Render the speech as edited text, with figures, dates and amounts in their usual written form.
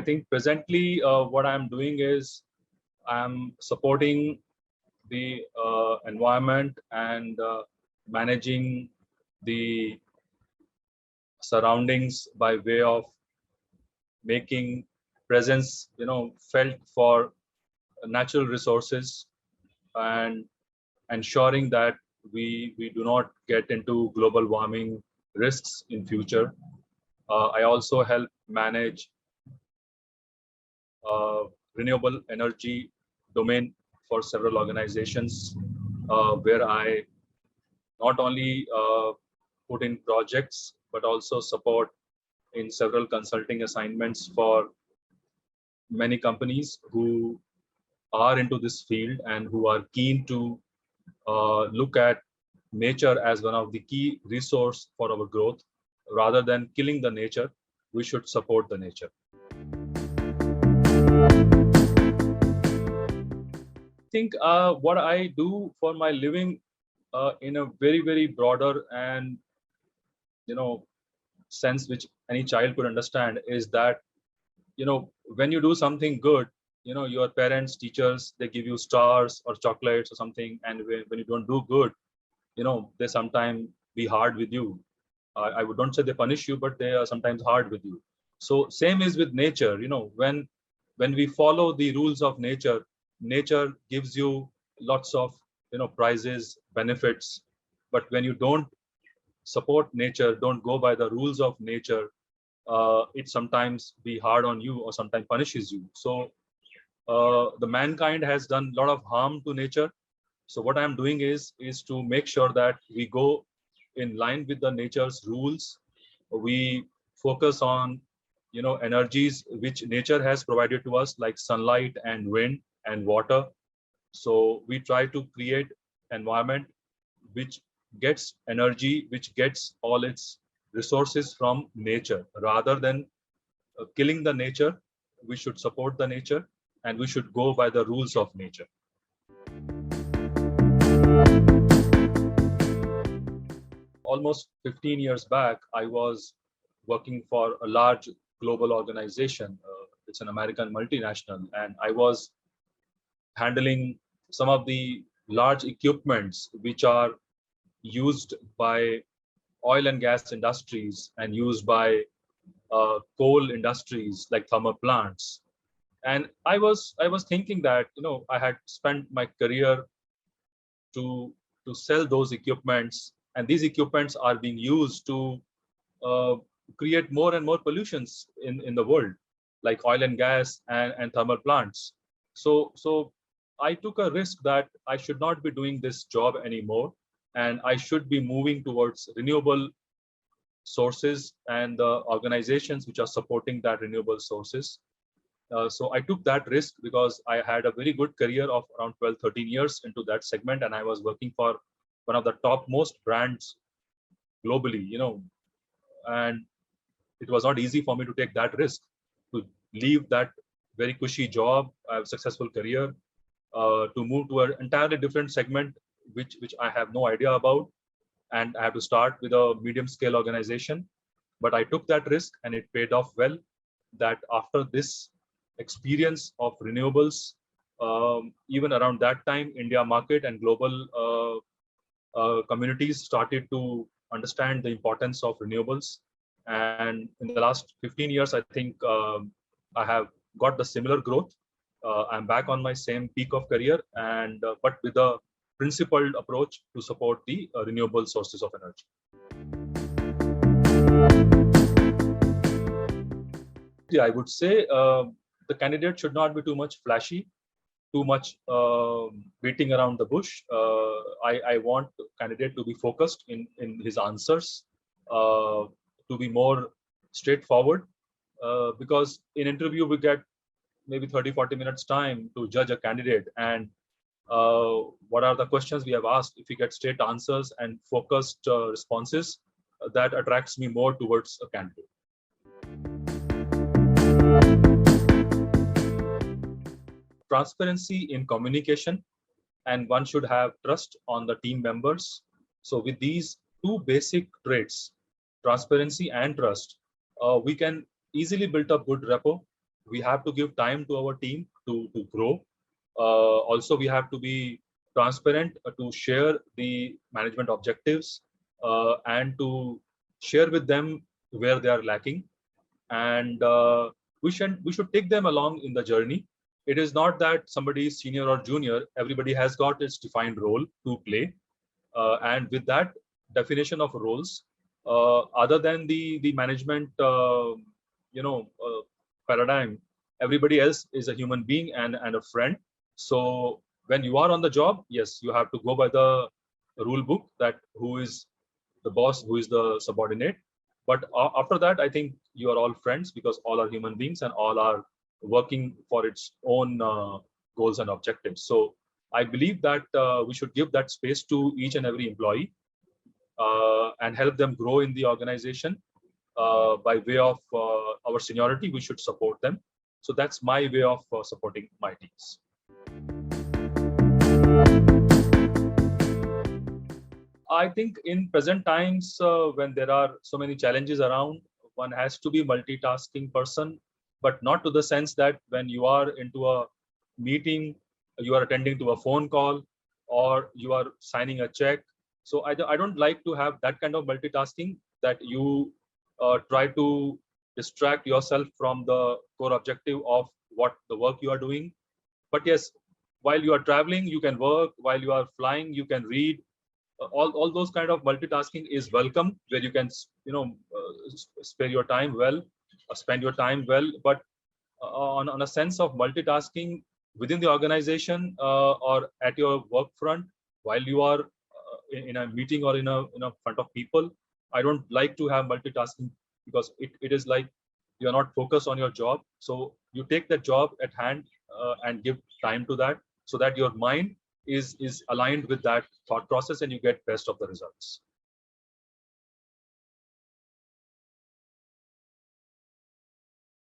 I think presently what I'm doing is I'm supporting the environment and managing the surroundings by way of making presence, felt for natural resources and ensuring that we do not get into global warming risks in future. I also help manage renewable energy domain for several organizations where I not only put in projects but also support in several consulting assignments for many companies who are into this field and who are keen to look at nature as one of the key resource for our growth. Rather than killing the nature, we should support the nature. I think what I do for my living in a very, very broader and sense which any child could understand is that when you do something good, your parents, teachers, they give you stars or chocolates or something, and when you don't do good, they sometimes be hard with you. I would not say they punish you, but they are sometimes hard with you. So same is with nature. When we follow the rules of nature, nature gives you lots of prizes, benefits. But when you don't support nature, don't go by the rules of nature, it sometimes be hard on you or sometimes punishes you. So the mankind has done a lot of harm to nature. So what I'm doing is to make sure that we go in line with the nature's rules. We focus on energies which nature has provided to us, like sunlight and wind and water. So we try to create environment which gets energy, which gets all its resources from nature. Rather than killing the nature, we should support the nature and we should go by the rules of nature. Almost 15 years back, I was working for a large global organization. It's an American multinational, and I was handling some of the large equipments which are used by oil and gas industries and used by coal industries like thermal plants. And I was thinking that I had spent my career to sell those equipments, and these equipments are being used to uh, create more and more pollutions in the world, like oil and gas and thermal plants. So I took a risk that I should not be doing this job anymore, and I should be moving towards renewable sources and the organizations which are supporting that renewable sources. So I took that risk because I had a very good career of around 12, 13 years into that segment, and I was working for one of the topmost brands globally, and it was not easy for me to take that risk, to leave that very cushy job, a successful career, to move to an entirely different segment, which I have no idea about, and I have to start with a medium scale organization. But I took that risk and it paid off well. That after this experience of renewables, even around that time, India market and global communities started to understand the importance of renewables. And in the last 15 years, I think I have got the similar growth. I'm back on my same peak of career, and but with a principled approach to support the renewable sources of energy. Yeah, I would say the candidate should not be too much flashy, too much beating around the bush. I want the candidate to be focused in his answers, to be more straightforward, because in interview we get maybe 30, 40 minutes time to judge a candidate, and what are the questions we have asked. If we get straight answers and focused responses, that attracts me more towards a candidate. Transparency in communication, and one should have trust on the team members. So with these two basic traits, transparency and trust, we can easily build up good rapport we have to give time to our team to grow. Also, we have to be transparent to share the management objectives and to share with them where they are lacking, and we should take them along in the journey. It is not that somebody is senior or junior. Everybody has got its defined role to play, and with that definition of roles, other than the management paradigm, everybody else is a human being and a friend. So when you are on the job, yes, you have to go by the rule book, that who is the boss, who is the subordinate. But after that, I think you are all friends, because all are human beings and all are working for its own goals and objectives. So I believe that we should give that space to each and every employee and help them grow in the organization. By way of our seniority, we should support them. So that's my way of supporting my teams. I think in present times, when there are so many challenges around, one has to be multitasking person, but not to the sense that when you are into a meeting, you are attending to a phone call, or you are signing a check. So I don't like to have that kind of multitasking, that you try to distract yourself from the core objective of what the work you are doing. But yes, while you are traveling, you can work. While you are flying, you can read. All those kind of multitasking is welcome, where you can spare your time well, spend your time well. But on a sense of multitasking within the organization, or at your work front, while you are in a meeting or in a front of people, I don't like to have multitasking, because it is like you're not focused on your job. So you take that job at hand and give time to that, so that your mind is aligned with that thought process and you get best of the results.